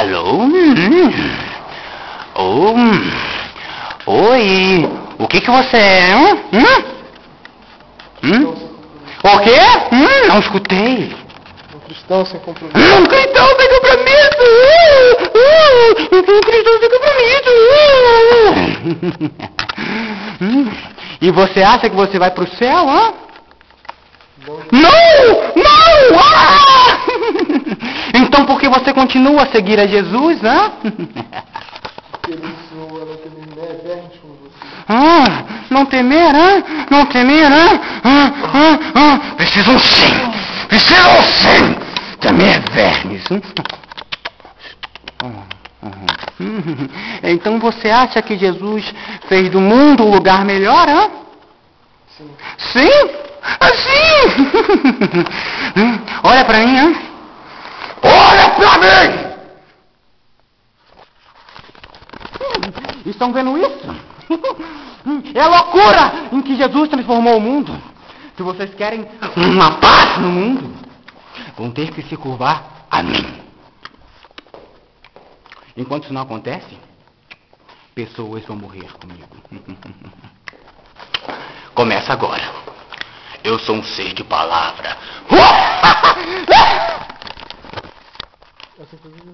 Alô? Oi? O que você é? O quê? Não escutei. Um cristão sem compromisso. Um cristão sem compromisso! Um cristão sem compromisso! E você acha que você vai pro céu, hã? Não! Não! Ah! Então por que você continua a seguir a Jesus, hã? Porque ele ensinou a não temer vermes como você. Não temer, hã? Não temer, hã? Precisam sim! Precisam sim! Temer vermes. Então você acha que Jesus fez do mundo um lugar melhor, hã? Sim. Sim? Assim! Olha pra mim, hã? Olha pra mim! Estão vendo isso? É a loucura em que Jesus transformou o mundo. Se vocês querem uma paz no mundo, vão ter que se curvar a mim. Enquanto isso não acontece, pessoas vão morrer comigo. Começa agora. Eu sou um ser de palavra. Eu sei fazer isso.